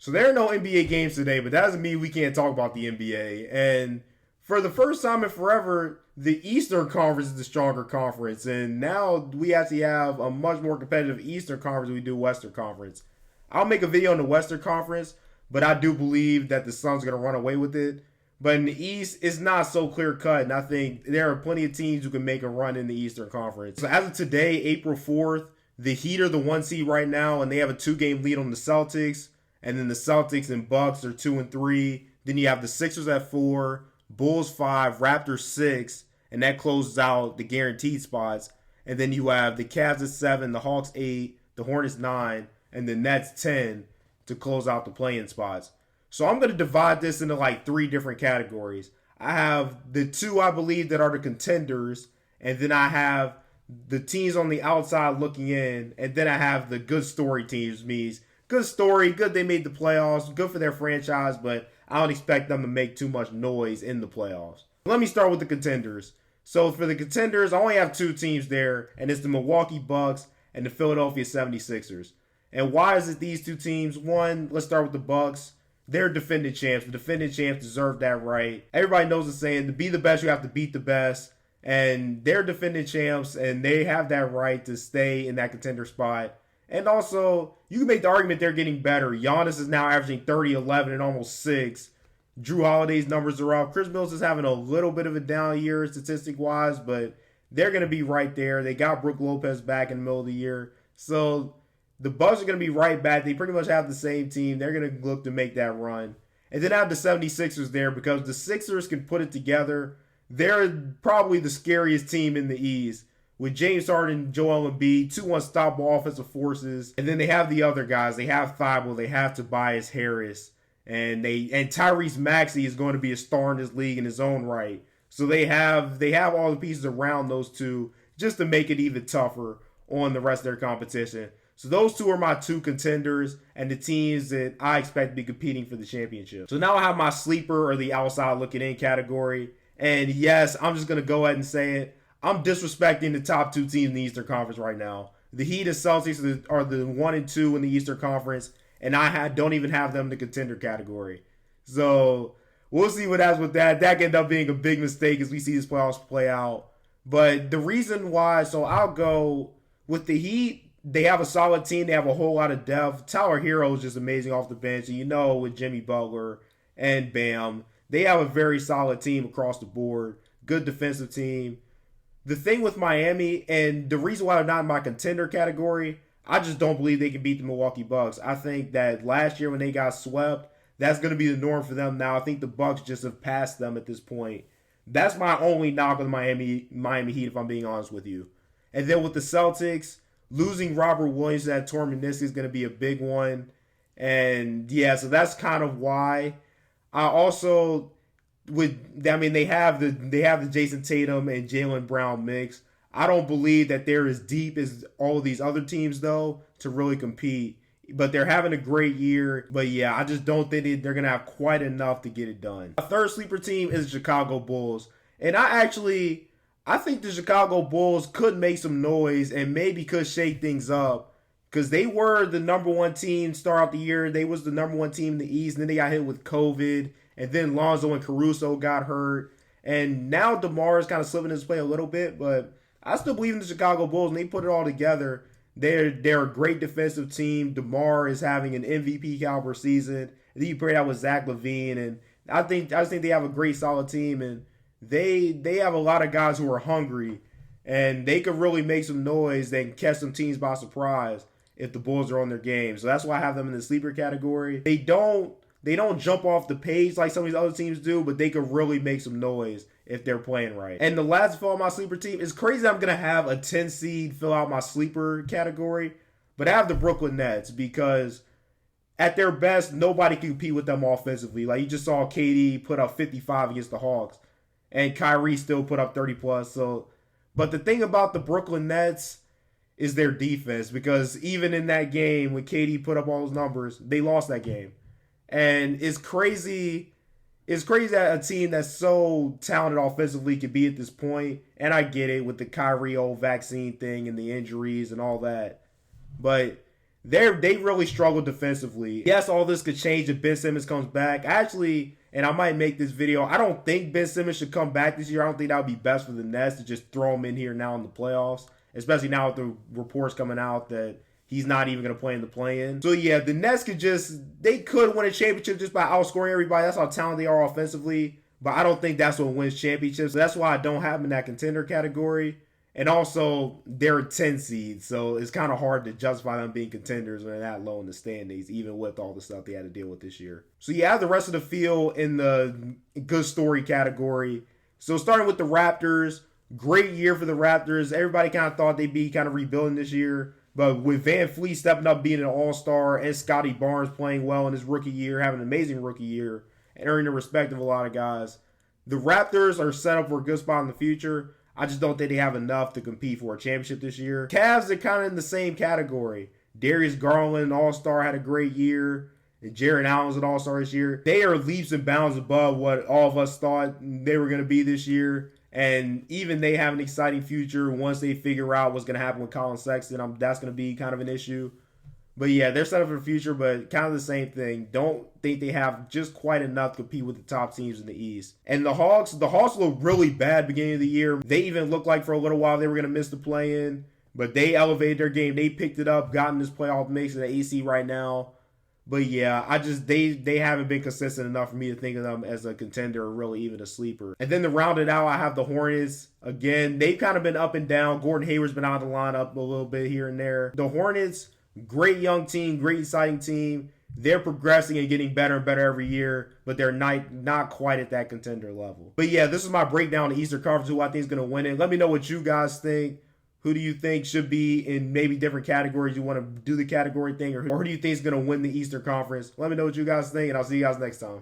So there are no NBA games today, but that doesn't mean we can't talk about the NBA. And for the first time in forever, the Eastern Conference is the stronger conference. And now we actually have a much more competitive Eastern Conference than we do Western Conference. I'll make a video on the Western Conference, but I do believe that the Suns are going to run away with it. But in the East, it's not so clear cut. And I think there are plenty of teams who can make a run in the Eastern Conference. So as of today, April 4th, the Heat are the 1 seed right now, and they have a 2-game lead on the Celtics. And then the Celtics and Bucks are 2 and 3. Then you have the Sixers at 4, Bulls 5, Raptors 6, and that closes out the guaranteed spots. And then you have the Cavs at 7, the Hawks 8, the Hornets 9, and the Nets 10 to close out the play-in spots. So I'm going to divide this into like 3 different categories. I have the 2 I believe that are the contenders, and then I have the teams on the outside looking in, and then I have the good story teams, means good story, good they made the playoffs, good for their franchise, but I don't expect them to make too much noise in the playoffs. Let me start with the contenders. So for the contenders, I only have 2 teams there, and it's the Milwaukee Bucks and the Philadelphia 76ers. And why is it these 2 teams? One, let's start with the Bucks. They're defending champs. The defending champs deserve that right. Everybody knows the saying, to be the best, you have to beat the best. And they're defending champs, and they have that right to stay in that contender spot. And also, you can make the argument they're getting better. Giannis is now averaging 30, 11, and almost 6. Drew Holiday's numbers are up. Chris Mills is having a little bit of a down year statistic-wise, but they're going to be right there. They got Brook Lopez back in the middle of the year. So the Bucks are going to be right back. They pretty much have the same team. They're going to look to make that run. And then I have the 76ers there because the Sixers can put it together. They're probably the scariest team in the East, with James Harden, Joel Embiid, 2 unstoppable offensive forces. And then they have the other guys. They have Thibault, they have Tobias Harris, and Tyrese Maxey is going to be a star in this league in his own right. So they have all the pieces around those 2 just to make it even tougher on the rest of their competition. So those 2 are my 2 contenders and the teams that I expect to be competing for the championship. So now I have my sleeper or the outside looking in category. And yes, I'm just going to go ahead and say it. I'm disrespecting the top 2 teams in the Eastern Conference right now. The Heat and Celtics are the 1 and 2 in the Eastern Conference, and I don't even have them in the contender category. So we'll see what happens with that. That could end up being a big mistake as we see this playoffs play out. But the reason why, so I'll go with the Heat. They have a solid team. They have a whole lot of depth. Tyler Hero is just amazing off the bench. And with Jimmy Butler and Bam, they have a very solid team across the board. Good defensive team. The thing with Miami, and the reason why they're not in my contender category, I just don't believe they can beat the Milwaukee Bucks. I think that last year when they got swept, that's going to be the norm for them now. I think the Bucks just have passed them at this point. That's my only knock on the Miami Heat, if I'm being honest with you. And then with the Celtics, losing Robert Williams to that torn meniscus is going to be a big one. And yeah, so that's kind of why. I also they have the Jason Tatum and Jaylen Brown mix. I don't believe that they're as deep as all these other teams though to really compete. But they're having a great year. But yeah, I just don't think they're gonna have quite enough to get it done. A third sleeper team is the Chicago Bulls, and I think the Chicago Bulls could make some noise and maybe could shake things up because they were the number 1 team start out the year. They was the number 1 team in the East, and then they got hit with COVID. And then Lonzo and Caruso got hurt. And now DeMar is kind of slipping his play a little bit. But I still believe in the Chicago Bulls, and they put it all together. They're a great defensive team. DeMar is having an MVP caliber season. And then you pair that with Zach LaVine. And I just think they have a great, solid team. And they have a lot of guys who are hungry. And they could really make some noise. They can catch some teams by surprise if the Bulls are on their game. So that's why I have them in the sleeper category. They don't jump off the page like some of these other teams do, but they could really make some noise if they're playing right. And the last fill out my sleeper team, it's crazy I'm going to have a 10 seed fill out my sleeper category, but I have the Brooklyn Nets because at their best, nobody can compete with them offensively. Like you just saw KD put up 55 against the Hawks, and Kyrie still put up 30 plus. But the thing about the Brooklyn Nets is their defense, because even in that game when KD put up all those numbers, they lost that game. And it's crazy that a team that's so talented offensively can be at this point. And I get it with the Kyrie old vaccine thing and the injuries and all that. But they really struggle defensively. Yes, all this could change if Ben Simmons comes back. Actually, and I might make this video, I don't think Ben Simmons should come back this year. I don't think that would be best for the Nets to just throw him in here now in the playoffs, especially now with the reports coming out that he's not even going to play in the play-in. So yeah, the Nets they could win a championship just by outscoring everybody. That's how talented they are offensively. But I don't think that's what wins championships. So that's why I don't have them in that contender category. And also, they're a 10 seed, so it's kind of hard to justify them being contenders when they're that low in the standings, even with all the stuff they had to deal with this year. So you have the rest of the field in the good story category. So starting with the Raptors, great year for the Raptors. Everybody kind of thought they'd be kind of rebuilding this year. But with Van Fleet stepping up, being an all-star, and Scotty Barnes playing well in his rookie year, having an amazing rookie year, and earning the respect of a lot of guys, the Raptors are set up for a good spot in the future. I just don't think they have enough to compete for a championship this year. Cavs are kind of in the same category. Darius Garland, all-star, had a great year. And Jarrett Allen's an all-star this year. They are leaps and bounds above what all of us thought they were going to be this year. And even they have an exciting future once they figure out what's going to happen with Colin Sexton. That's going to be kind of an issue. But yeah, they're set up for the future, but kind of the same thing. Don't think they have just quite enough to compete with the top teams in the East. And the Hawks looked really bad beginning of the year. They even looked like for a little while they were going to miss the play-in, but they elevated their game. They picked it up, gotten this playoff mix in the AC right now. But yeah, they haven't been consistent enough for me to think of them as a contender or really even a sleeper. And then to round it out, I have the Hornets. Again, they've kind of been up and down. Gordon Hayward's been out of the lineup a little bit here and there. The Hornets, great young team, great exciting team. They're progressing and getting better and better every year, but they're not quite at that contender level. But yeah, this is my breakdown of the Eastern Conference, who I think is going to win it. Let me know what you guys think. Who do you think should be in maybe different categories? You want to do the category thing, or who do you think is going to win the Eastern Conference? Let me know what you guys think, and I'll see you guys next time.